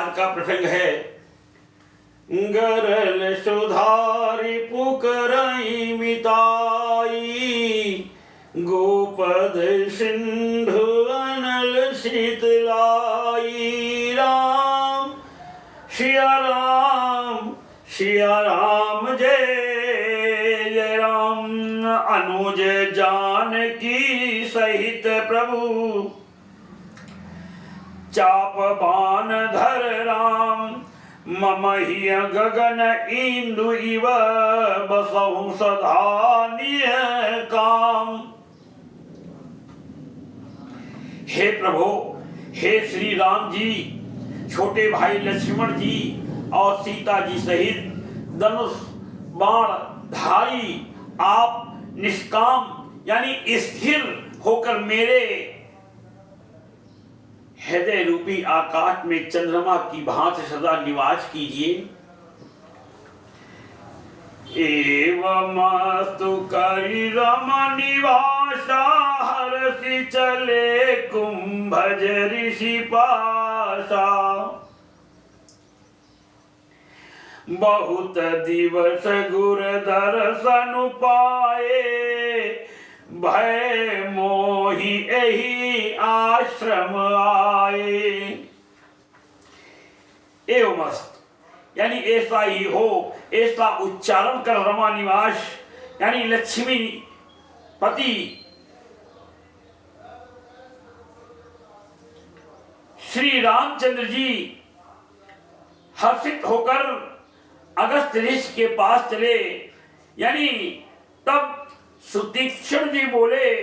आज का प्रसंग है। गरल सुधारी पुकरई मिताई, गोपद सिंधु अनल शीतलाई। राम सिया राम जय जय राम। अनुज जानकी सहित प्रभु, चाप बाण धर राम। मम ही गगन इंदु इव, बसहु सदा निह काम। हे प्रभु, हे श्री राम जी, छोटे भाई लक्ष्मण जी और सीता जी सहित धनुष बाण धारी आप निष्काम यानी स्थिर होकर मेरे हृदय रूपी आकाश में चंद्रमा की भांति सदा निवास कीजिए। एवमस्तु करि रम निवासा, हरषि चले कुंभज ऋषि पासा। बहुत दिवस गुर दर्शन पाए, भय मोहि एहि आश्रम आए। एवमस्त यानी ऐसा ही हो, ऐसा उच्चारण कर रमा निवास यानी लक्ष्मी पति श्री रामचंद्र जी हर्षित होकर अगस्त ऋषि के पास चले। यानी तब सुतीक्षण जी बोले,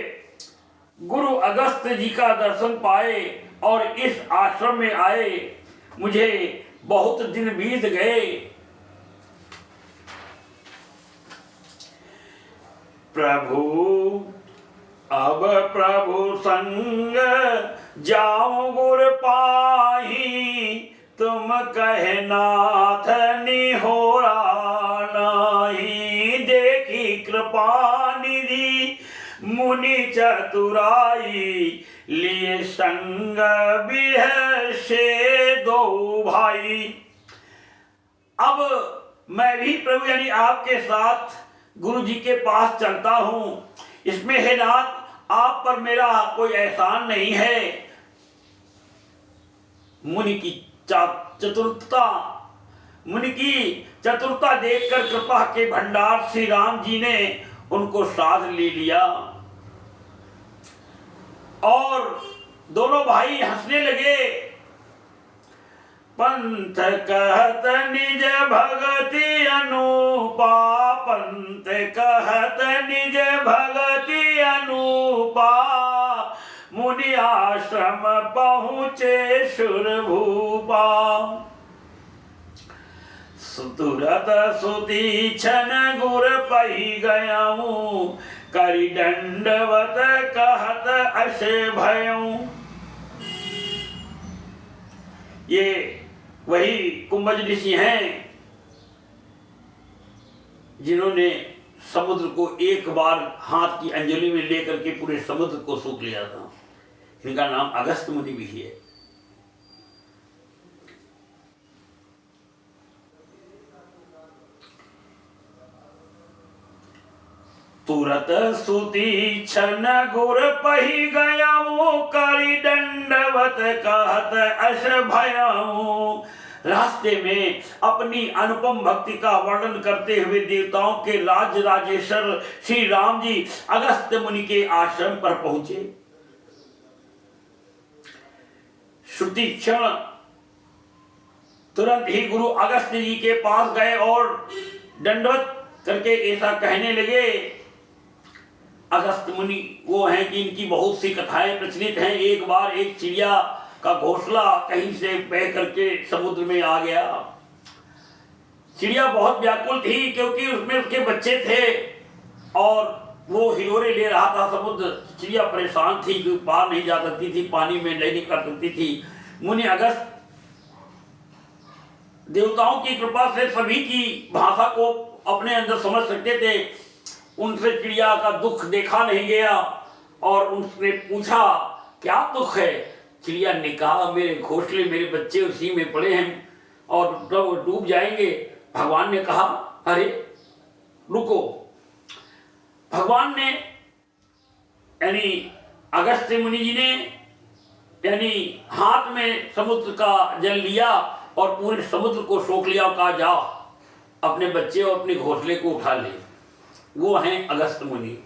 गुरु अगस्त जी का दर्शन पाए और इस आश्रम में आए, मुझे बहुत दिन बीत गए। प्रभु अब प्रभु संग जाऊं गुर पाही, तुम कहे नाथ निहोरा नाही। देखी कृपा निधि मुनि चतुराई, लिए संग बिह से दो भाई। अब मैं भी प्रभु यानी आपके साथ गुरु जी के पास चलता हूं। इसमें है नाथ, आप पर मेरा कोई एहसान नहीं है। मुनि की चतुरता देखकर कृपा के भंडार श्री राम जी ने उनको साथ ले लिया और दोनों भाई हंसने लगे। पंथ कहत निज भगति अनुपा, पंथ कहत निज भगति अनुपा। मुनि आश्रम पहुँचे सुरभूपा, तुरत सुतीक्षण गुर पही गयाऊं। करि दंडवत कहत अस भयऊं। ये वही कुंभज ऋषि हैं जिन्होंने समुद्र को एक बार हाथ की अंजलि में लेकर के पूरे समुद्र को सूख लिया था। इनका नाम अगस्त मुनि भी है। तुरत सुतीक्षण गुर पही गयाऊं। करि दंडवत कहत अस भयऊं। रास्ते में अपनी अनुपम भक्ति का वर्णन करते हुए देवताओं के राज्य राजेश्वर श्री राम जी अगस्त मुनि के आश्रम पर पहुंचे। सुतीक्षण तुरंत ही गुरु अगस्त जी के पास गए और दंडवत करके ऐसा कहने लगे। अगस्त मुनि वो हैं कि इनकी बहुत सी कथाएं प्रचलित हैं। एक बार एक चिड़िया का घोंसला कहीं से बह करके समुद्र में आ गया। चिड़िया बहुत व्याकुल थी क्योंकि उसमें उसके बच्चे थे और वो हिलोरे ले रहा था समुद्र। चिड़िया परेशान थी कि पार नहीं जा सकती थी, पानी में नहीं निकल सकती थी। मुनि अगस्त देवताओं की कृपा से सभी की भाषा को अपने अंदर समझ सकते थे। उनसे चिड़िया का दुख देखा नहीं गया और उसने पूछा क्या दुख है। चिड़िया ने कहा मेरे घोंसले मेरे बच्चे उसी में पड़े हैं और डूब जाएंगे। भगवान ने कहा अरे रुको। भगवान ने यानी अगस्त्य मुनि जी ने यानी हाथ में समुद्र का जल लिया और पूरे समुद्र को सोख लिया और कहा जाओ अपने बच्चे और अपने घोंसले को उठा ले। वो हैं अगस्त्य मुनि।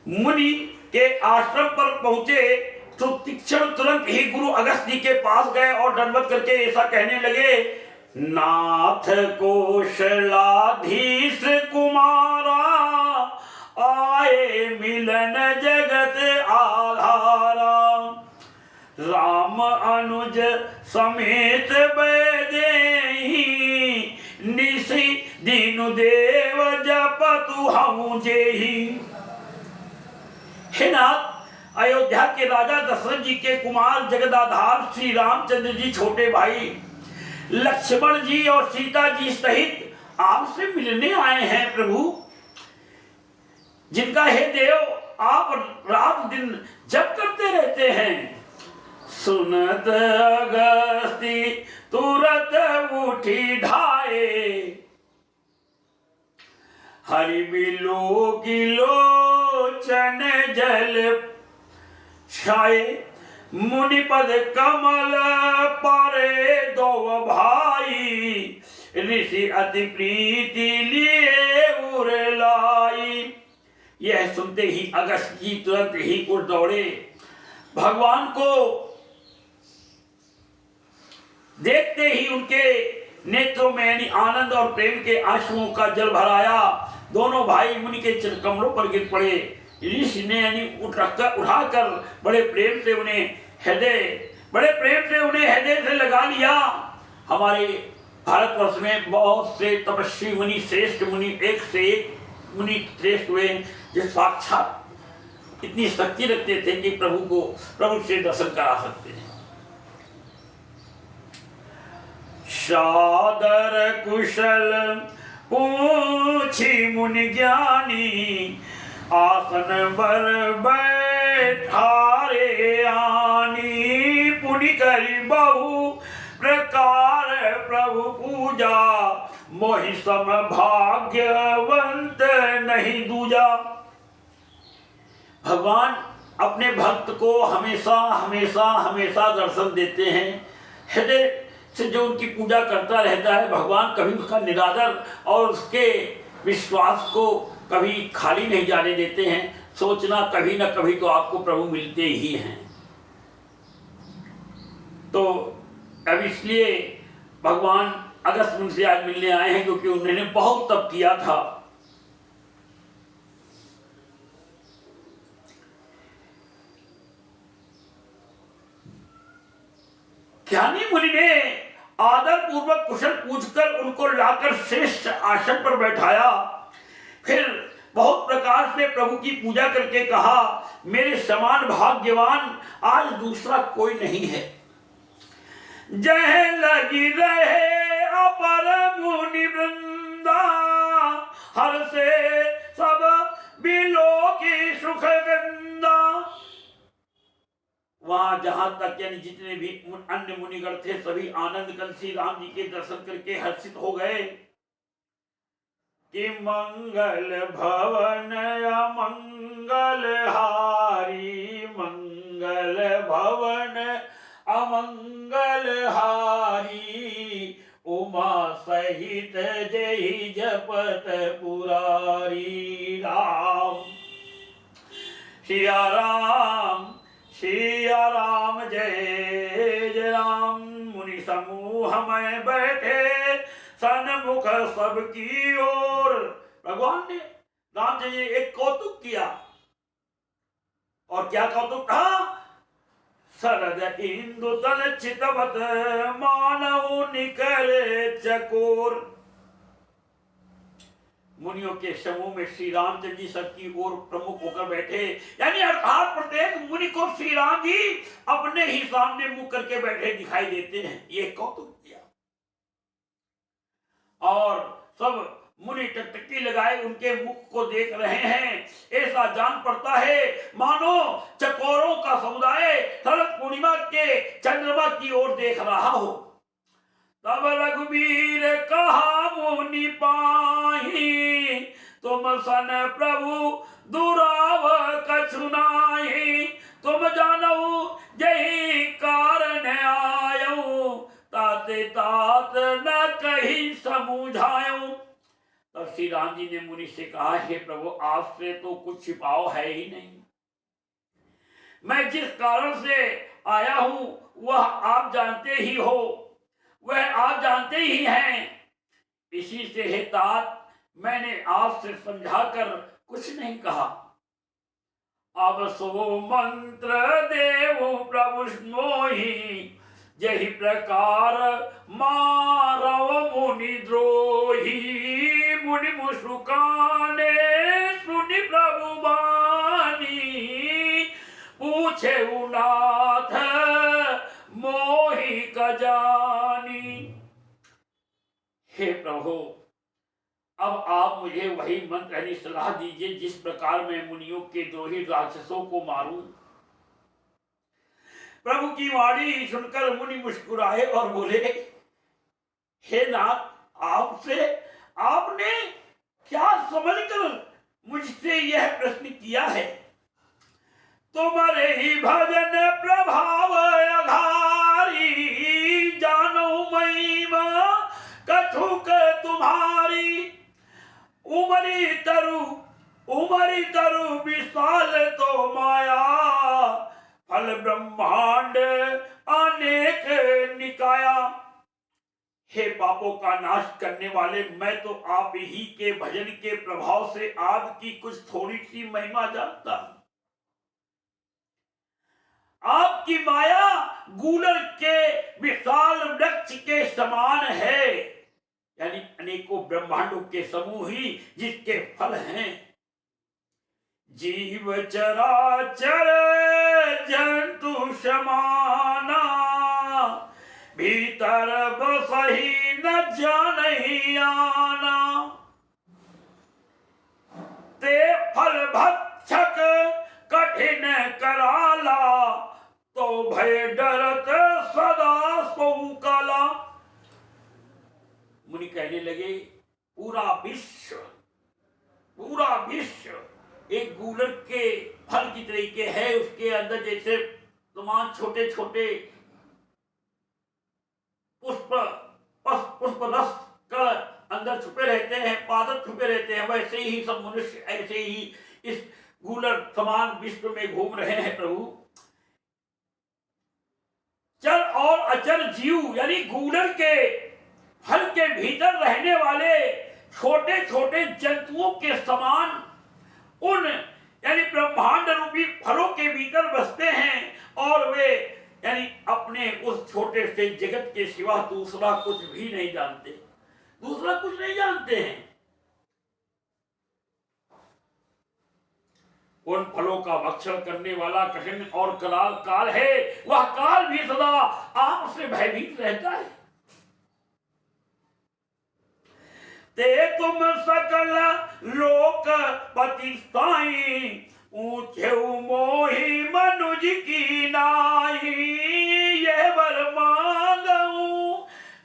मुनि के आश्रम पर पहुंचे तो तीक्ष्ण तुरंत ही गुरु अगस्त्य जी के पास गए और दंडवत करके ऐसा कहने लगे, नाथ कौशलाधीश कुमारा आए मिलन जगत आधारा, राम अनुज समेत बैदेहि निशि दीनु देव जपतु हऊँ जेहि। हे नाथ, अयोध्या के राजा दशरथ जी के कुमार जगदाधार श्री रामचंद्र जी छोटे भाई लक्ष्मण जी और सीता जी सहित आपसे मिलने आए हैं प्रभु, जिनका हे देव आप रात दिन जप करते रहते हैं। सुनत अगस्ती तुरंत उठी ढाए, हरि बिलो की लोचन जल छाए, मुनिपद कमल परे दो भाई, ऋषि अति प्रीति लिए उर लाई। यह सुनते ही अगस्त्य जी तुरंत ही उठ दौड़े, भगवान को देखते ही उनके नेत्रों में यानी आनंद और प्रेम के आंसुओं का जल भराया। दोनों भाई मुनि के कमलों पर गिर पड़े। ऋषि ने यानी उठाकर बड़े प्रेम से उन्हें हृदय से लगा लिया। हमारे भारतवर्ष में बहुत से तपस्वी मुनि, श्रेष्ठ मुनि, एक से एक मुनि श्रेष्ठ हुए जो साक्षात इतनी शक्ति रखते थे कि प्रभु से दर्शन करा सकते हैं। सादर कुशल पूछी मुनि ज्ञानी, आसन बर बैठारे आनी, पुनि करी बहु प्रकार प्रभु पूजा, मोहि सम भाग्यवंत नहीं दूजा। भगवान अपने भक्त को हमेशा हमेशा हमेशा दर्शन देते हैं। हृदय से जो उनकी पूजा करता रहता है, भगवान कभी उसका निरादर और उसके विश्वास को कभी खाली नहीं जाने देते हैं। सोचना कभी ना कभी तो आपको प्रभु मिलते ही हैं। तो अब इसलिए भगवान अगस्त्य मुनि से आज मिलने आए हैं, क्योंकि उन्होंने बहुत तप किया था। ज्ञानी मुनि ने आदर पूर्वक कुशल पूछकर उनको लाकर श्रेष्ठ आसन पर बैठाया। फिर बहुत प्रकार से प्रभु की पूजा करके कहा, मेरे समान भाग्यवान आज दूसरा कोई नहीं है। जय लगी रहे अपर मुनि वृंदा, हर से सब बिलो की सुख गंदा। वहां जहां तक यानी जितने भी अन्य मुनिगण थे सभी आनंद कल श्री राम जी के दर्शन करके हर्षित हो गए कि मंगल भवन अमंगल हारी, मंगल भवन अमंगल हारी, उमा सहित जय जपत पुरारी। राम सिया राम सिया राम जय जय राम। मुनि समूह में बैठे सन्मुख सबकी ओर। भगवान ने राम जी एक कौतुक किया। और क्या कौतुक था? शरद इंदु तन चितवत मानव निकर चकोर। मुनियों के समूह में श्री रामचंद्र जी सबकी ओर प्रमुख होकर बैठे, यानी अर्थात प्रत्येक मुनि को श्री राम जी अपने ही सामने मुख करके बैठे दिखाई देते हैं। ये कौतुक किया। और सब मुनि टकटकी लगाए उनके मुख को देख रहे हैं। ऐसा जान पड़ता है मानो चकोरों का समुदाय शरद पूर्णिमा के चंद्रमा की ओर देख रहा हो। तब रघुवीर कहा मुनि पाही, तुम सन प्रभु दुराव कछु नाही। तुम जानऊ यही कारण आयो, ताते तात न कहीं समझायो। तब श्री राम जी ने मुनि से कहा, हे प्रभु आपसे तो कुछ छिपाव है ही नहीं। मैं जिस कारण से आया हूं वह आप जानते ही हो, वह आप जानते ही हैं। इसी से हे तात मैंने आपसे समझाकर कुछ नहीं कहा। अब सो मंत्र देव प्रभु मोही, यही प्रकार मारव मुनि द्रोही। मुनि मुस्काने सुनि प्रभु बानी, पूछे नाथ मोहि कजानी। हे प्रभु अब आप मुझे वही मंत्र यानी सलाह दीजिए जिस प्रकार मैं मुनियों के द्रोही राक्षसों को मारूं। प्रभु की वाणी सुनकर मुनि मुस्कुराए और बोले, हे नाथ आपसे आपने क्या समझकर मुझसे यह प्रश्न किया है। तुम्हारे ही भजन प्रभाव अघारी, जानो महिमा कछुक तुम्हारी। उमरी तरु विशाल तो माया, फल ब्रह्मांड अनेक निकाया। हे पापों का नाश करने वाले, मैं तो आप ही के भजन के प्रभाव से आपकी कुछ थोड़ी सी महिमा जानता हूं। आपकी माया गूलर के विशाल वृक्ष के समान है, यानी अनेकों ब्रह्मांडों के समूह ही जिसके फल हैं। जीव चराचर जंतु समाना, भीतर बसही न जानहि आना। ते फल भक्षक कठिन कराला, तो भय डरत सदा सो काला। मुनि कहने लगे, पूरा विश्व एक गूलर के फल की तरीके है। उसके अंदर जैसे तमाम छोटे छोटे पुष्प रस का अंदर छुपे रहते हैं, पादप छुपे रहते हैं, वैसे ही सब मनुष्य ऐसे ही इस गूलर समान विश्व में घूम रहे हैं। प्रभु चर और अचर जीव यानी गूलर के फल के भीतर रहने वाले छोटे छोटे जंतुओं के समान उन यानी ब्रह्मांड रूपी फलों के भीतर बसते हैं, और वे यानी अपने उस छोटे से जगत के सिवा दूसरा कुछ भी नहीं जानते, दूसरा कुछ नहीं जानते हैं। उन फलों का भक्षण करने वाला कठिन और कराल काल है, वह काल भी सदा आपसे भयभीत रहता है। ते तुम सकल लोक पति साई, ऊंचे मोहि मनुज की नाई। यह वर मांगऊ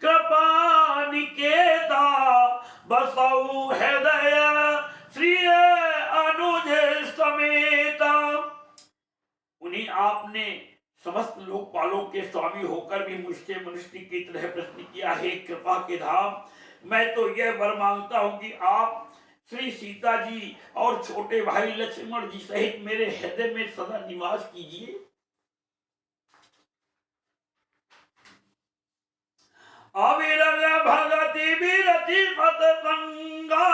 कृपा निकेता, बसऊ हृदय श्री अनुज समेता। उन्हीं आपने समस्त लोकपालों के स्वामी होकर भी मुझसे मनुष्य की तरह प्रश्न किया है। कृपा के धाम, मैं तो यह वर मांगता हूं कि आप श्री सीता जी और छोटे भाई लक्ष्मण जी सहित मेरे हृदय में सदा निवास कीजिए। अविरल भगति विरति सत्संगा,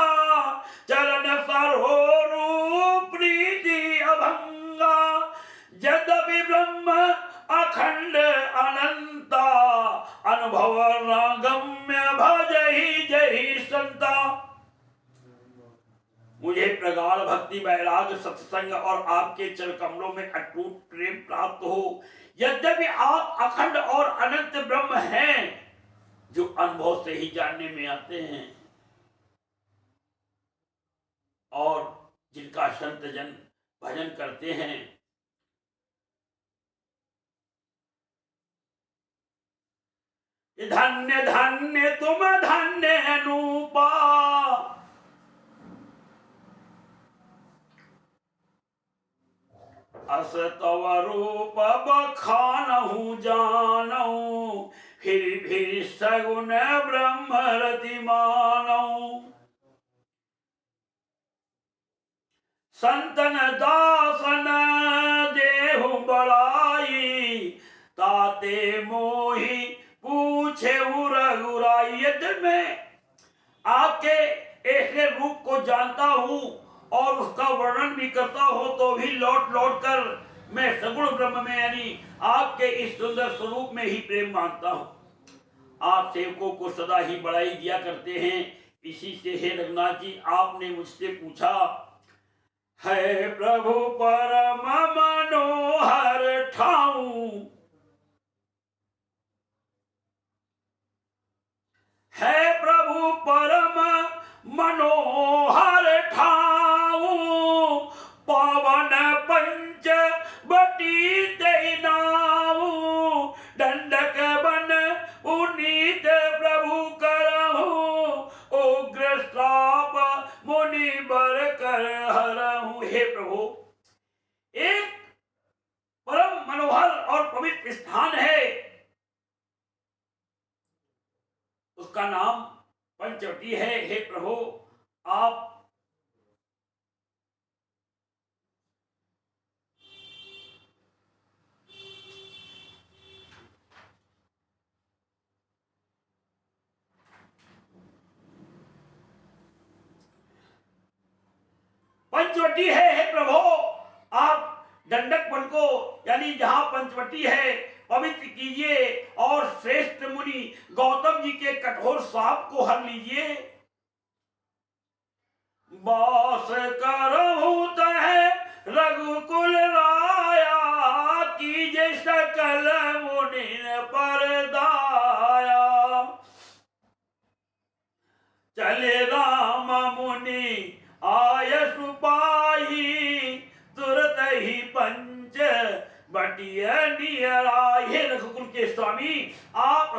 चरण सरोरु प्रीति अभंगा। यद्यपि ब्रह्म अखंड अनंता, अनुभव गम्य भजहि जहि संता। मुझे प्रगाढ़ भक्ति वैराग्य सत्संग और आपके चरण कमलों में अटूट प्रेम प्राप्त हो। यद्यपि आप अखंड और अनंत ब्रह्म हैं जो अनुभव से ही जानने में आते हैं, और जिनका संत जन भजन करते हैं। धन्य धन्य तुम धन्य अनूपा, अस तव रूप बखानहु जानऊ, फिर भी सगुन ब्रह्म रति मानऊ। संतन दासन देहु बड़ाई, ताते मोहि पूछे रघुराई। यदि मैं आपके ऐसे रूप को जानता हूँ और उसका वर्णन भी करता हूँ, तो भी लौट लौट कर मैं सगुण ब्रह्म में यानी आपके इस सुंदर स्वरूप में ही प्रेम मानता हूँ। आप सेवकों को सदा ही बड़ाई दिया करते हैं। इसी से हे रघुनाथ जी, आपने मुझसे पूछा, है प्रभु परम मनोहर ठाऊं, है प्रभु परम मनोहर ठाऊं, पावन पंच बटी नाऊं, दंडक बन पुनीत प्रभु करहूं, उग्र श्राप मुनि बर कर हरहूं। हे प्रभु, एक परम मनोहर और पवित्र स्थान है, उसका नाम पंचवटी है। हे प्रभु, आप पंचवटी है। हे प्रभु, आप दंडक वन को यानी जहां पंचवटी है पवित्र कीजिए और श्रेष्ठ मुनि गौतम जी के कठोर शाप को हर लीजिए। बास करहु तह रघुकुल राया, कीजे सकल मुनि पर दाया। चले राम मुनि आय सुपाही, तुरत ही पंच बटिया नियरा। हे रघुकुल के स्वामी, आप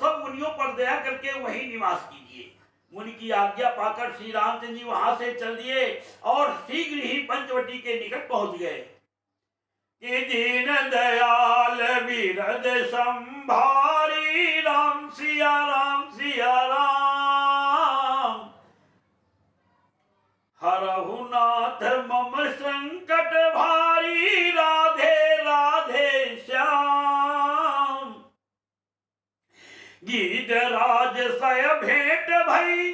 सब मुनियों पर दया करके वहीं निवास कीजिए। मुनि की आज्ञा पाकर श्री रामचंद्र जी वहां से चल दिए और शीघ्र ही पंचवटी के निकट पहुंच गए। कि दीन दयाल बिरद संभारी, राम सिया राम सिया राम, हरहु नाथ मम संकट भारी, राधे राधे श्याम। गीत राज सय भेंट भई,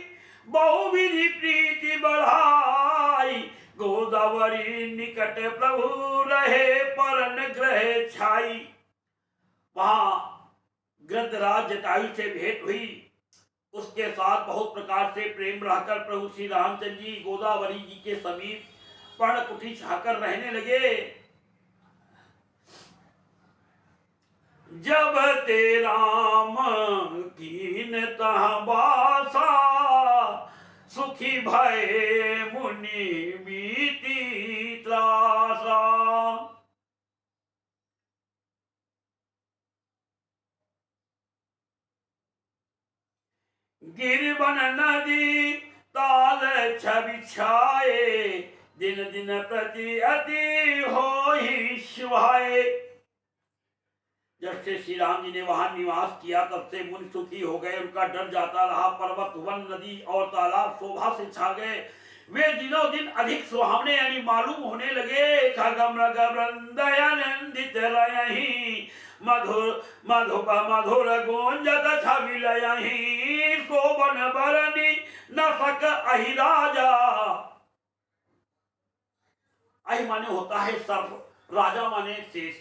बहुविधि प्रीति बढ़ाई, गोदावरी निकट प्रभु रहे, परन ग्रह छाई। वहां गृधराज जटायु से भेंट हुई, उसके साथ बहुत प्रकार से प्रेम रहकर प्रभु श्री रामचंद्र जी गोदावरी जी के समीप पर्णकुटी छाकर रहने लगे। जब ते राम कीन तह बासा, सुखी भय मुनि बीती त्रासा। गिरवन नदी ताल छवि छाए, दिन दिन प्रति अति होहि सुहाए। जब से श्री राम जी ने वहां निवास किया तब से मुनि सुखी हो गए, उनका डर जाता रहा। पर्वत वन नदी और तालाब शोभा से छा गए, वे दिनों दिन अधिक सुहावने यानी मालूम होने लगे। खगमृग वृंदयानंदित रयहि, मधुर मधुप मधुर गुंजत छवि लयहि, शोभन बरनी न सक अहि राजा। अहि माने होता है सर्प, राजा माने शेष,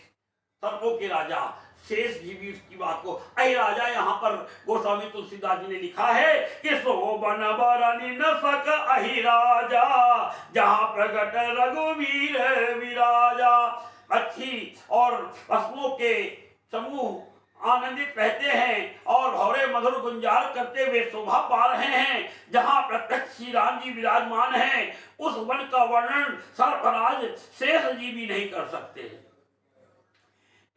सर्पों के राजा शेष जी भी उसकी बात को अहि राजा। यहाँ पर गोस्वामी तुलसीदास जी ने लिखा है कि शोभन बरनी न सक अहि राजा, जहाँ प्रगट रघुवीर विराजा। अच्छी और पशुओं के समूह आनंदित रहते हैं और भौरे मधुर गुंजार करते हुए शोभा पा रहे हैं। जहां प्रत्यक्ष श्री राम जी विराजमान हैं, उस वन का वर्णन सरफराज शेष जी भी नहीं कर सकते।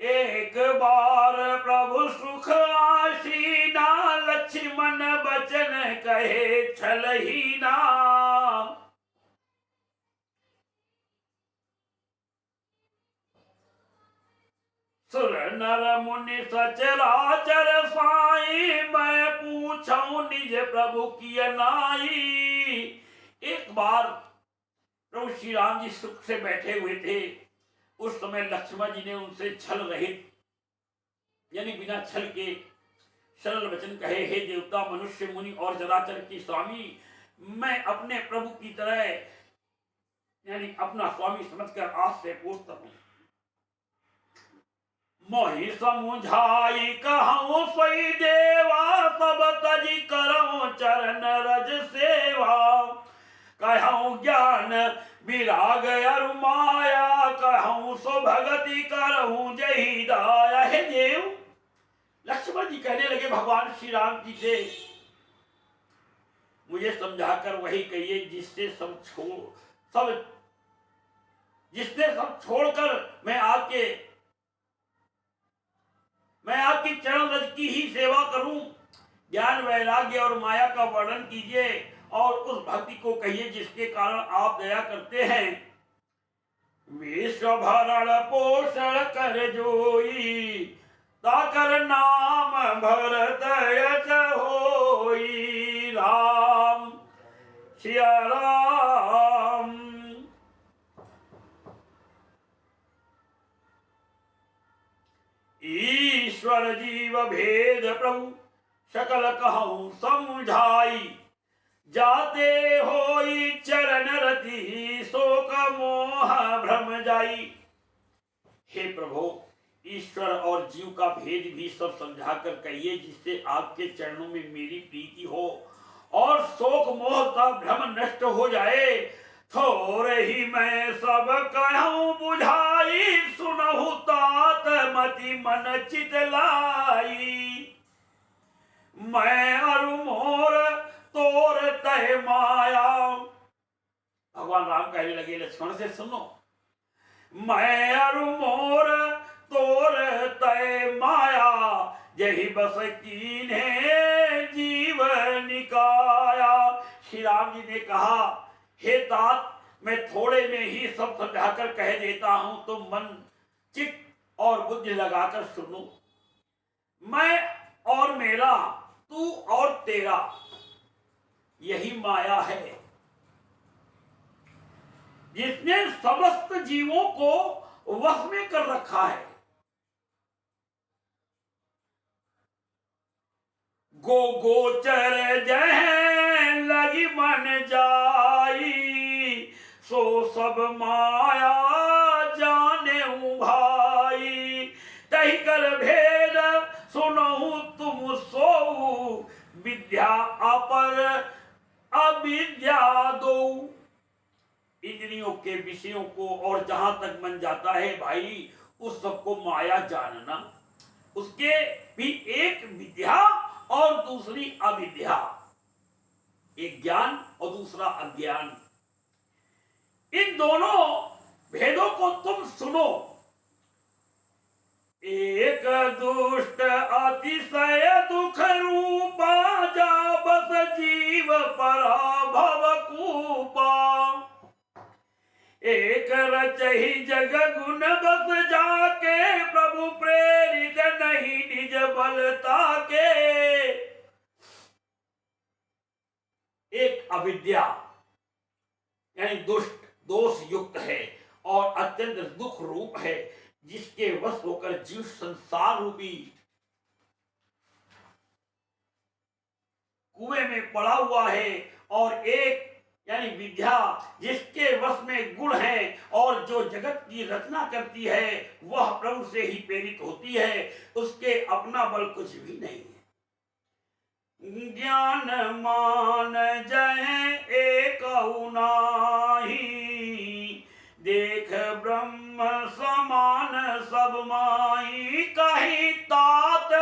एक बार प्रभु सुख आसीना, लक्ष्मण बचन कहे छलहीना। सुर नर मुनि सचराचर साई, मैं पूछूं निज प्रभु की नाई। एक बार प्रभु श्री राम जी सुख से बैठे हुए थे। उस समय लक्ष्मण जी ने उनसे छल रहित यानी बिना छल के सरल वचन कहे, हे देवता मनुष्य मुनि और चराचर की स्वामी, मैं अपने प्रभु की तरह यानी अपना स्वामी समझकर आज से पूछता हूं। मोहि समुझाई कहूं सोई देवा, सब तजी करऊं चरण रज सेवा। कहूं ज्ञान विराग अरु माया, कहूं सो भगति करऊं जही दाया। हे देव, लक्ष्मण जी कहने लगे भगवान श्री राम जी से, मुझे समझाकर वही कहिए जिससे सब छोड़कर मैं आपकी चरण रज की ही सेवा करूं। ज्ञान वैराग्य और माया का वर्णन कीजिए और उस भक्ति को कहिए जिसके कारण आप दया करते हैं। विश्व भरण पोषण कर जोई, ताकर नाम भरत यश होई। राम सिया राम। ईश्वर जीव भेद प्रभु सकल कहूं समझाई, जाते होई चरण रति शोक मोह भ्रम जाई। हे प्रभु, ईश्वर और जीव का भेद भी सब समझाकर कहिए जिससे आपके चरणों में मेरी प्रीति हो और शोक मोह का भ्रम नष्ट हो जाए। थोड़े ही मैं सब कहूं बुझाई, सुनहु तात मति मन चित लाई। मैं अरु मोर तोर तय माया। भगवान राम कहने लगे लक्ष्मण से, सुनो, मैं अरु मोर तोर तय माया, यही बस कीन्हे जीव निकाया। श्री राम जी ने कहा, हे तात, मैं थोड़े में ही सब समझाकर कह देता हूं, तुम मन चित्त और बुद्धि लगाकर सुनो। मैं और मेरा, तू और तेरा, यही माया है जिसने समस्त जीवों को वश में कर रखा है। गो गोचर जह लगी मन जाई, सो सब माया जाने भाई। तही कर भेद सुनहु तुम सो, विद्या अपर अविद्या दो। इंद्रियों के विषयों को और जहां तक मन जाता है भाई, उस सबको माया जानना। उसके भी एक विद्या और दूसरी अविद्या, एक ज्ञान और दूसरा अज्ञान। इन दोनों भेदों को तुम सुनो। एक दुष्ट अतिशय दुख रूपा, जा बस जीव पराभव कूपा। एक रचहि जग गुण बस जाके, प्रभु प्रेरित नहीं निज बलता के। एक अविद्या यानी दुष्ट, दोष युक्त है और अत्यंत दुख रूप है, जिसके वश होकर जीव संसार रूपी कुएं में पड़ा हुआ है। और एक यानी विद्या जिसके वश में गुण है और जो जगत की रचना करती है, वह प्रभु से ही प्रेरित होती है, उसके अपना बल कुछ भी नहीं है। ज्ञान मान जय एक नाही, देख ब्रह्म समान सब माई। कहीं तात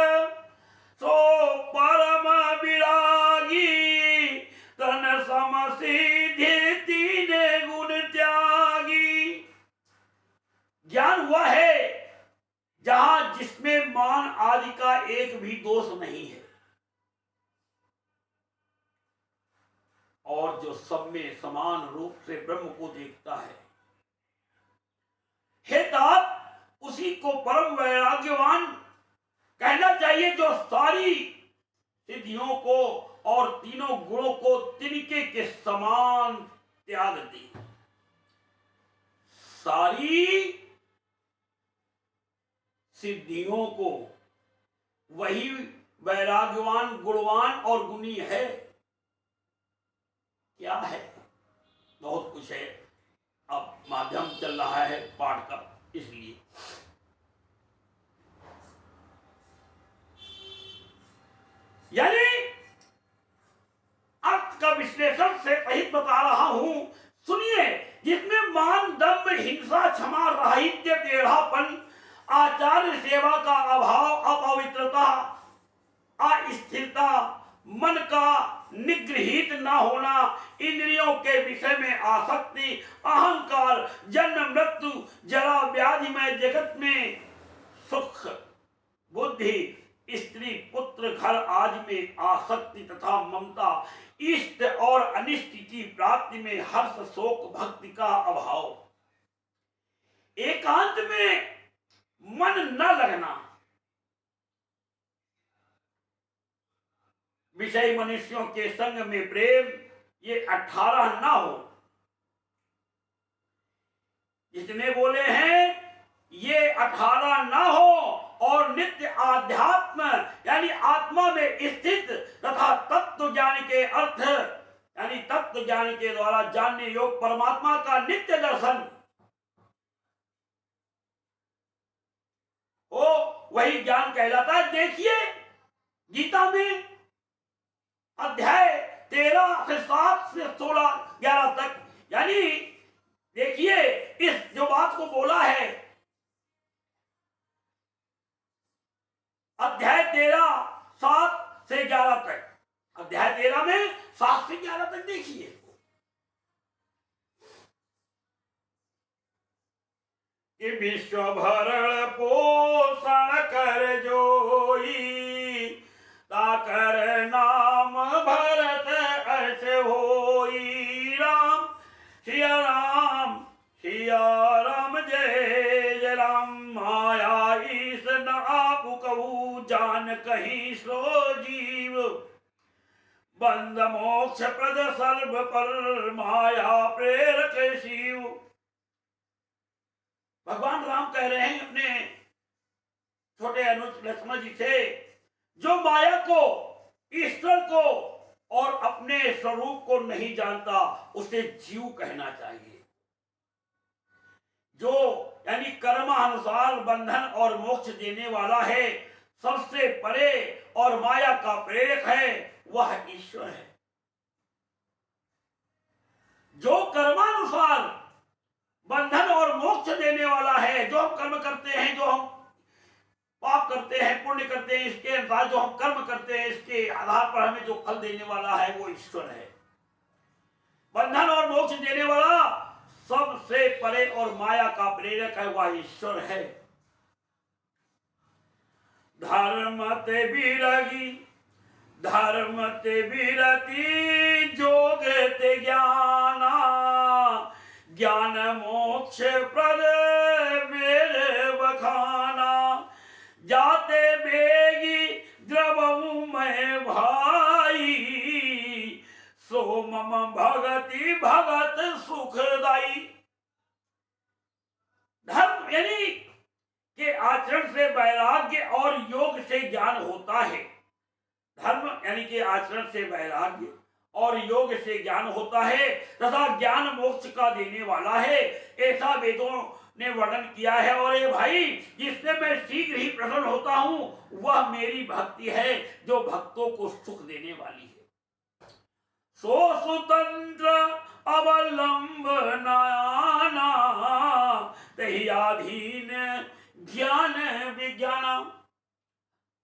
मान आदि का एक भी दोष नहीं है, और जो सब में समान रूप से ब्रह्म को देखता है, हे तात, उसी को परम वैराग्यवान कहना चाहिए, जो सारी सिद्धियों को और तीनों गुणों को तिनके के समान त्याग दी। सारी सिद्धियों को वही वैराग्यवान, गुणवान और गुणी है। क्या है? बहुत कुछ है, अब माध्यम चल रहा है पाठ का, इसलिए यानी अर्थ का विश्लेषण से सहित बता रहा हूं, सुनिए। जिसमें मान, दम्भ, हिंसा, क्षमा, राहित्य, टेढ़ापन, आचार्य सेवा का अभाव, अपवित्रता, अस्थिरता, मन का निगृहित न होना, इंद्रियों के विषय में आसक्ति, अहंकार, जन्म मृत्यु, जरा व्याधिमय जगत में सुख, बुद्धि, स्त्री, पुत्र, घर आदि में आसक्ति तथा ममता, इष्ट और अनिष्ट की प्राप्ति में हर्ष, शोक, भक्ति का अभाव, एकांत में मन न लगना, विषय मनुष्यों के संग में प्रेम, ये 18 ना हो। जितने बोले हैं ये 18 ना हो, और नित्य आध्यात्म यानी आत्मा में स्थित तथा तत्व ज्ञान के अर्थ यानी तत्व ज्ञान के द्वारा जानने योग परमात्मा का नित्य दर्शन हो, वही ज्ञान कहलाता है। देखिए गीता में अध्याय 13 से 7 से 16 11 तक, यानी देखिए इस जो बात को बोला है, अध्याय 13 7 से 11 तक, अध्याय 13 में 7 से 11 तक देखिए। कि विश्व भरण पोषण कर जोई, ताकर नाम भरत ऐसे होई। राम सिया राम, सिया राम, जय जय राम। माया ईस न आप कहू, जान कहीं सो जीव। बंद मोक्ष प्रद सर्व पर, माया प्रेरक शिव। भगवान राम कह रहे हैं अपने छोटे अनुज लक्ष्मण जी से, जो माया को, ईश्वर को और अपने स्वरूप को नहीं जानता, उसे जीव कहना चाहिए। जो यानी कर्मानुसार बंधन और मोक्ष देने वाला है, सबसे परे और माया का प्रेरक है, वह ईश्वर है। जो कर्मानुसार बंधन और मोक्ष देने वाला है, जो हम कर्म करते हैं, जो हम पाप करते हैं, पुण्य करते हैं, इसके अनुसार जो हम कर्म करते हैं, इसके आधार पर हमें जो फल देने वाला है, वो ईश्वर है। बंधन और मोक्ष देने वाला सबसे परे और माया का प्रेरक है, वह ईश्वर है। धर्म ते बिरगी, धर्म ते बिरति, जोग ते ज्ञाना, ज्ञान मोक्ष प्रद मेरे बखाना। जाते बेगी द्रवऊ मैं भाई, सो मम भगति भगत सुखदाई। धर्म यानी के आचरण से वैराग्य और योग से ज्ञान होता है। धर्म यानी कि आचरण से वैराग्य और योग से ज्ञान होता है, तथा ज्ञान मोक्ष का देने वाला है, ऐसा वेदों ने वर्णन किया है। और ये भाई, जिससे मैं शीघ्र ही प्रसन्न होता हूं, वह मेरी भक्ति है, जो भक्तों को सुख देने वाली है। सो स्वतंत्र अवलंबना, तही अधीन ज्ञान विज्ञाना।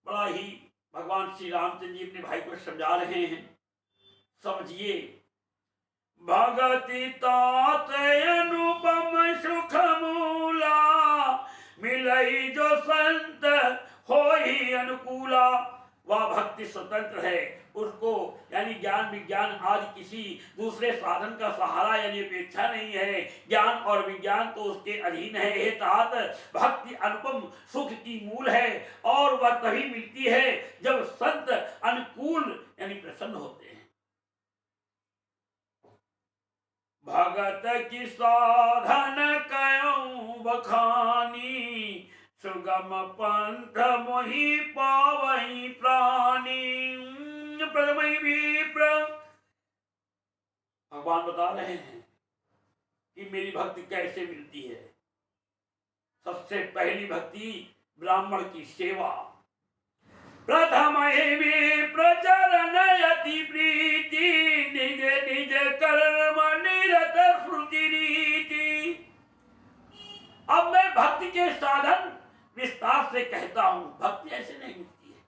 बड़ा ही भगवान श्री रामचंद्र जी अपने भाई को समझा रहे हैं, समझिए। भगति तात अनुपम सुख मूला, मिलई जो संत हो वही अनुकूला। वह भक्ति स्वतंत्र है, उसको यानी ज्ञान विज्ञान आज किसी दूसरे साधन का सहारा यानी अपेक्षा नहीं है। ज्ञान और विज्ञान तो उसके अधीन है। हे तात, भक्ति अनुपम सुख की मूल है और वह तभी मिलती है जब संत अनुकूल यानी प्रसन्न होते हैं। भगत की साधन कयों बखानी, सुगम पंथ मोहि पावई प्राणी। प्रथमहि विप्र, भगवान बता रहे हैं कि मेरी भक्ति कैसे मिलती है। सबसे पहली भक्ति ब्राह्मण की सेवा। प्रथमहि विप्र चरण अति प्रीति, निज निज कर्म निरत श्रुति रीति। अब मैं भक्ति के साधन विस्तार से कहता हूं। भक्ति ऐसे नहीं मिलती है।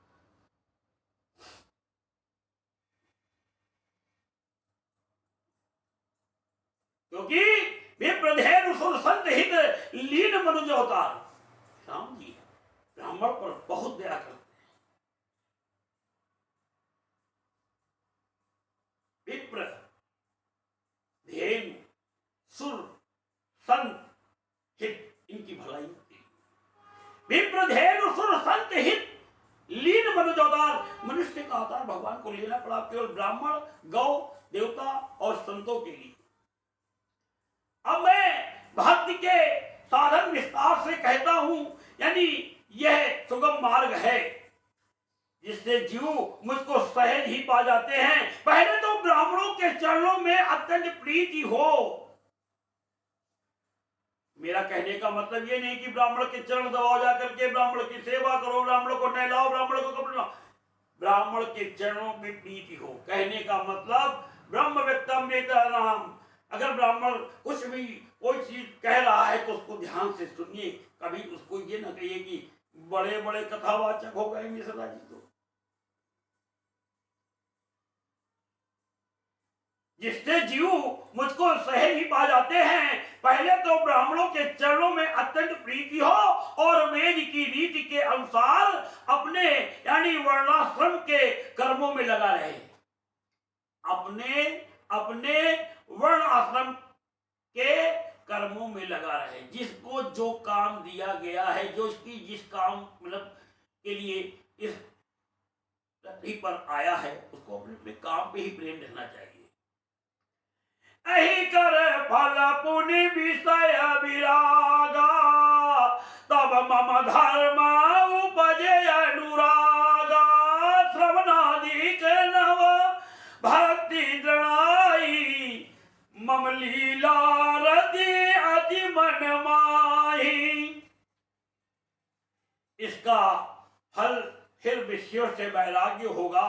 क्योंकि विप्रधेनु सुर संत हित लीन मनुज अवतार राम जी ब्राह्मण पर बहुत दया करते हैं। विप्र धेनु सुर संत हित इनकी भलाई होती है। विप्रधेनु सुर संत हित लीन मनुज अवतार, मनुष्य का अवतार भगवान को लेना पड़ा केवल ब्राह्मण गौ देवता और संतों के लिए। अब मैं भक्ति के साधन विस्तार से कहता हूं, यानी यह सुगम मार्ग है जिससे जीव मुझको सहज ही पा जाते हैं। पहले तो ब्राह्मणों के चरणों में अत्यंत प्रीति हो। मेरा कहने का मतलब ये नहीं कि ब्राह्मण के चरण दबाओ जाकर के ब्राह्मण की सेवा करो, ब्राह्मण को नहलाओ, ब्राह्मण को कपड़ा, ब्राह्मण के चरणों में प्रीति हो। कहने का मतलब ब्रह्म व्यक्तम वेदानाम। अगर ब्राह्मण कुछ भी कोई चीज कह रहा है तो उसको ध्यान से सुनिए। कभी उसको ये ना कहिए कि बड़े बड़े कथावाचक हो गए मिश्रा जी तो, जिससे जीव मुझको सहज ही पा जाते हैं। पहले तो ब्राह्मणों के चरणों में अत्यंत प्रीति हो और वेद की रीति के अनुसार अपने यानी वर्णाश्रम के कर्मों में लगा रहे। अपने वर्ण आश्रम के कर्मों में लगा रहे। जिसको जो काम दिया गया है, जो इसकी जिस काम मतलब के लिए इस पृथ्वी पर आया है, उसको अपने अपने काम पे ही प्रेम रखना चाहिए। अहि कर फल पुनि विषय विरागा, तब मम धर्म उपजे अनुरागा। श्रवणादिक नव भक्ति दृढ़ाई, मम लीला रति अति मन माही। इसका फल फिर विषयों से वैराग्य होगा।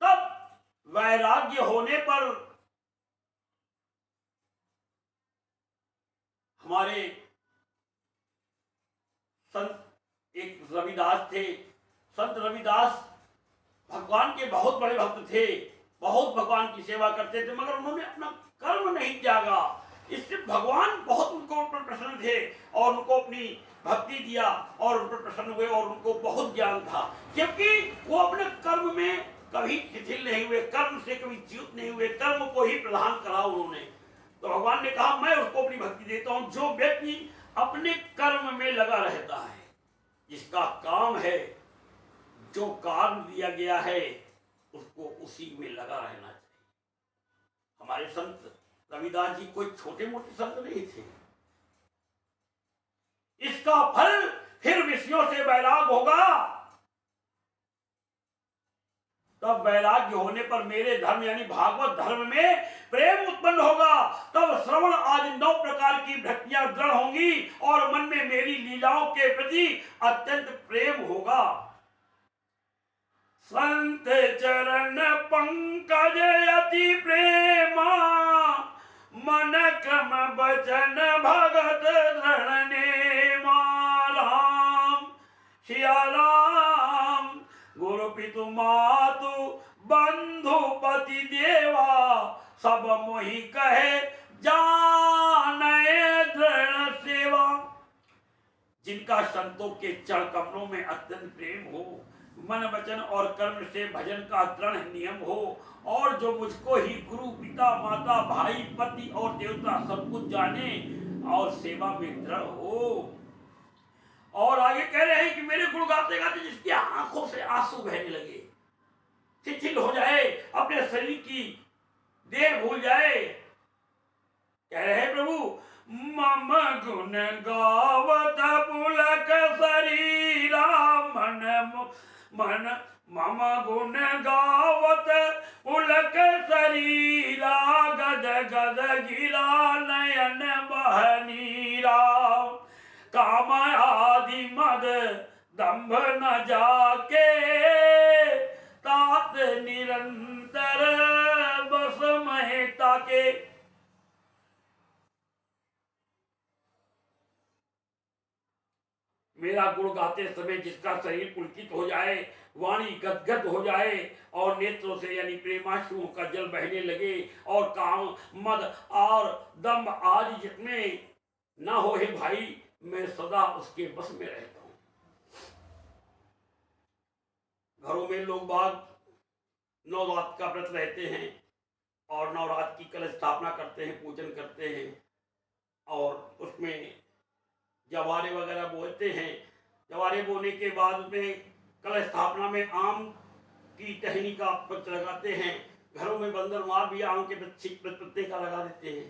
तब वैराग्य होने पर हमारे संत एक रविदास थे। संत रविदास भगवान के बहुत बड़े भक्त थे, बहुत भगवान की सेवा करते थे, मगर उन्होंने अपना कर्म नहीं त्यागा। इससे भगवान बहुत उनको ऊपर प्रसन्न थे और उनको अपनी भक्ति दिया और उन पर प्रसन्न हुए और उनको बहुत ज्ञान था, क्योंकि वो अपने कर्म में कभी शिथिल नहीं हुए, कर्म से कभी च्युत नहीं हुए, कर्म को ही प्रधान करा उन्होंने। तो भगवान ने कहा मैं उसको अपनी भक्ति देता हूं। जो व्यक्ति अपने कर्म में लगा रहता है, जिसका काम है, जो काम दिया गया है, उसको उसी में लगा रहना चाहिए। हमारे संत रविदास जी कोई छोटे मोटे संत नहीं थे। इसका फल फिर विषयों से वैराग होगा। तब वैराग्य होने पर मेरे धर्म यानी भागवत धर्म में प्रेम उत्पन्न होगा। तब श्रवण आदि 9 प्रकार की भक्तियां दृढ़ होंगी और मन में मेरी लीलाओं के प्रति अत्यंत प्रेम होगा। संत चरण पंकज अति प्रेमा, मन क्रम बचन भगत दृढ़ नेमा। राम सिया राम गुरु पितु मातु बंधु पति देवा, सब मोहि कहे जाने दृढ़ सेवा। जिनका संतों के चरण कमलों में अत्यंत प्रेम हो, मन वचन और कर्म से भजन का दृढ़ नियम हो, और जो मुझको ही गुरु पिता माता भाई पति और देवता सब कुछ जाने और सेवा में दृढ़ हो। और आगे कह रहे हैं कि मेरे गुण गाते गाते जिसकी आंखों से आंसू बहने लगे, शिथिल हो जाए, अपने शरीर की देह भूल जाए। कह रहे हैं प्रभु मम गुण गावत पुलक शरीरा मन मम गुण गावत पुलक शरीरा गद गद गिरा नयन बहनीरा काम आदि मद दंभ न जाके तात निरंतर बस महता के। मेरा गुण गाते समय जिसका शरीर पुलकित हो जाए, वाणी गदगद हो जाए और नेत्रों से यानी प्रेमाश्रुओं का जल बहने लगे और काम मद और दम आदि जितने ना हो हे भाई, मैं सदा उसके बस में रहता हूं। घरों में लोग बाग नवरात का व्रत रहते हैं और नवरात की कलश स्थापना करते हैं, पूजन करते हैं और उसमें जवारे वगैरह बोते हैं। जवारे बोने के बाद उसमें कलश स्थापना में आम की टहनी का पत्र लगाते हैं। घरों में बंदरवार भी आम के पत्ते का लगा देते हैं।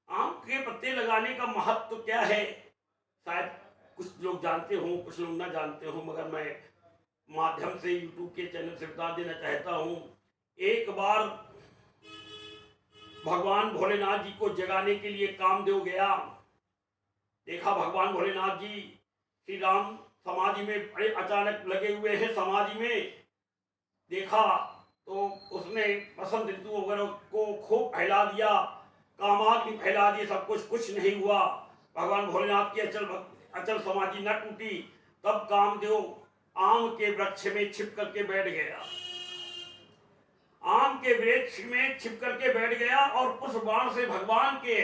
आम के पत्ते लगाने का महत्व क्या है, शायद कुछ लोग जानते हों, कुछ लोग ना जानते हों, मगर मैं माध्यम से यूट्यूब के चैनल से बता देना चाहता हूँ। एक बार भगवान भोलेनाथ जी को जगाने के लिए कामदेव गया। देखा भगवान भोलेनाथ जी श्री राम समाधि में बड़े अचानक लगे हुए हैं। समाधि में देखा तो उसने बसंत ऋतु वगैरह को खूब फैला दिया, कामाग्नि फैला दी, सब कुछ नहीं हुआ। भगवान भोलेनाथ की अचल समाधि न टूटी। तब कामदेव आम के वृक्ष में छिप करके बैठ गया। आम के वृक्ष में छिप करके बैठ गया और पुष्प बाण से भगवान के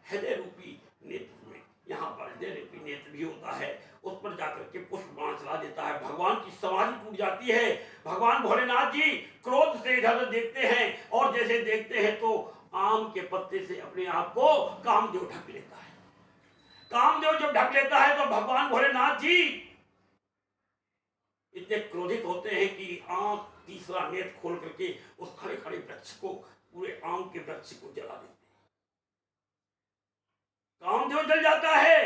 हृदय रूपी नेत्र में, यहाँ पर हृदय रूपी नेत्र भी होता है, उस पर जाकर के पुष्प बाण चला देता है। भगवान की समाधि टूट जाती है। भगवान भोलेनाथ जी क्रोध से इधर देखते हैं और जैसे देखते हैं तो आम के पत्ते से अपने आप को कामदेव ढक लेता है। कामदेव जब ढक लेता है तो भगवान भोलेनाथ जी इतने क्रोधित होते हैं कि आंख तीसरा नेत्र खोल करके उस खड़े खड़े वृक्ष को, पूरे आम के वृक्ष को जला देते हैं। कामदेव जल जाता है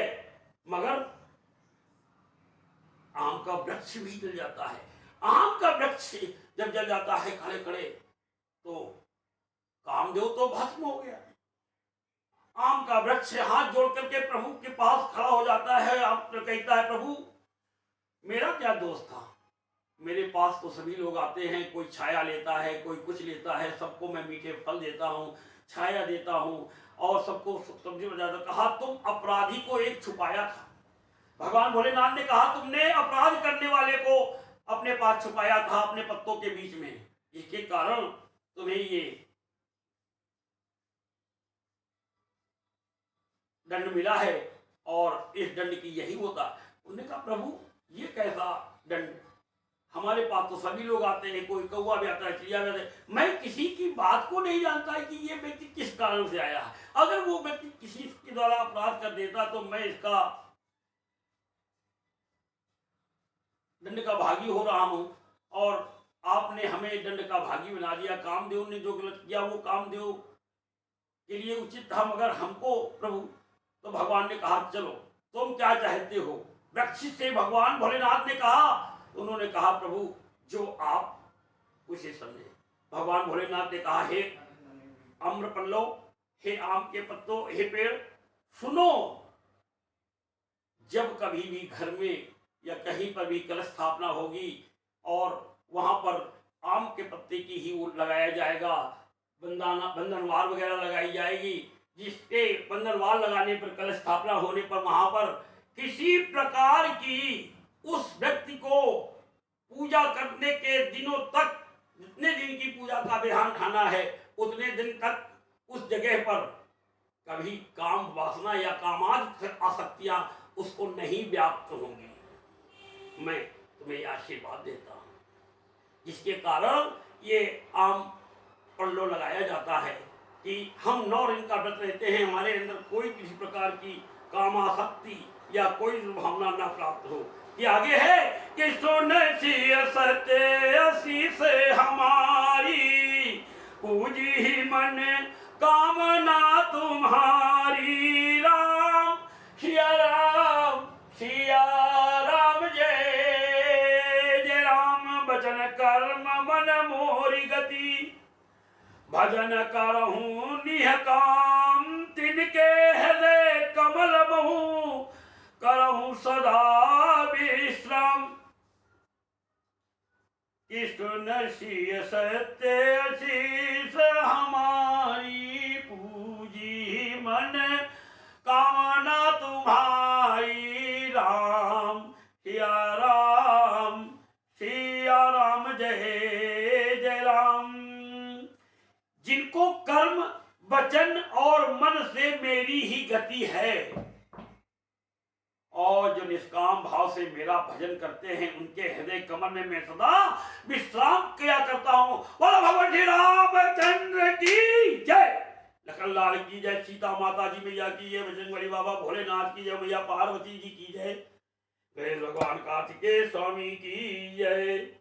मगर आम का वृक्ष भी जल जाता है। आम का वृक्ष जब जल जाता है खड़े खड़े तो कामदेव तो भस्म हो गया। आम का वृक्ष हाथ जोड़ करके प्रभु के पास खड़ा हो जाता है। आप कहता है प्रभु मेरा क्या दोष था, मेरे पास तो सभी लोग आते हैं, कोई छाया लेता है, कोई कुछ लेता है, सबको मैं मीठे फल देता हूँ, छाया देता हूँ और सबको सब्जी बजाता। कहा तुम अपराधी को एक छुपाया था। भगवान भोलेनाथ ने कहा तुमने अपराध करने वाले को अपने पास छुपाया था, अपने पत्तों के बीच में, इसके कारण तुम्हें ये दंड मिला है और इस दंड की यही होता। उन्होंने कहा प्रभु ये कैसा दंड, हमारे पास तो सभी लोग आते हैं, कोई कौवा भी आता है, चिड़िया भी आता है, मैं किसी की बात को नहीं जानता है कि ये व्यक्ति किस कारण से आया है। अगर वो व्यक्ति किसी के द्वारा अपराध कर देता तो मैं इसका दंड का भागी हो रहा हूं और आपने हमें दंड का भागी बना दिया। कामदेव ने जो गलत किया वो कामदेव के लिए उचित था, मगर हमको प्रभु। तो भगवान ने कहा चलो तुम क्या चाहते हो। वृक्ष से भगवान भोलेनाथ ने कहा, उन्होंने कहा प्रभु जो आप उसे समझे। भगवान भोलेनाथ ने कहा हे आम्रपल्लव, हे आम के पत्तों, हे पेड़, सुनो, जब कभी भी घर में या कहीं पर भी कलश स्थापना होगी और वहां पर आम के पत्ते की ही वो लगाया जाएगा, बंधनवार वगैरह लगाई जाएगी, जिसके बंधनवार लगाने पर, कलश स्थापना होने पर वहां पर किसी प्रकार की उस व्यक्ति को पूजा करने के दिनों तक, जितने दिन की पूजा का विधान खाना है उतने दिन तक उस जगह पर कभी काम वासना या कामाद आसक्तियां उसको नहीं व्याप्त होंगी। मैं तुम्हें आशीर्वाद देता हूँ, जिसके कारण ये आम पल्लो लगाया जाता है कि हम 9 दिन का व्रत रहते हैं, हमारे अंदर कोई किसी प्रकार की कामासक्ति या कोई दुर्भावना न प्राप्त हो। ये आगे है कि सुन सत्य से हमारी पूजी ही मन कामना तुम्हारी। राम सिया राम सिया राम जय जय राम। बचन कर्म मन मोरी गति भजन करहूँ निह काम। तिनके हृदय कमल बहु करहूँ सदा विश्राम। कृष्ण सिय सत्य शीस हमारी पूजी मन कामना तुम्हारी। राम सिया राम जय जय राम। जिनको कर्म वचन और मन से मेरी ही गति है और जो निष्काम भाव से मेरा भजन करते हैं, उनके हृदय कमल में मैं सदा विश्राम किया करता हूं। बोलो भगवान श्री रामचंद्र की जय। लखन लाल की जय। सीता माता जी मैया की जय। बजरंगबली बाबा भोलेनाथ की जय। मैया पार्वती जी की जय। गणेश भगवान कार्तिकेय स्वामी की जय।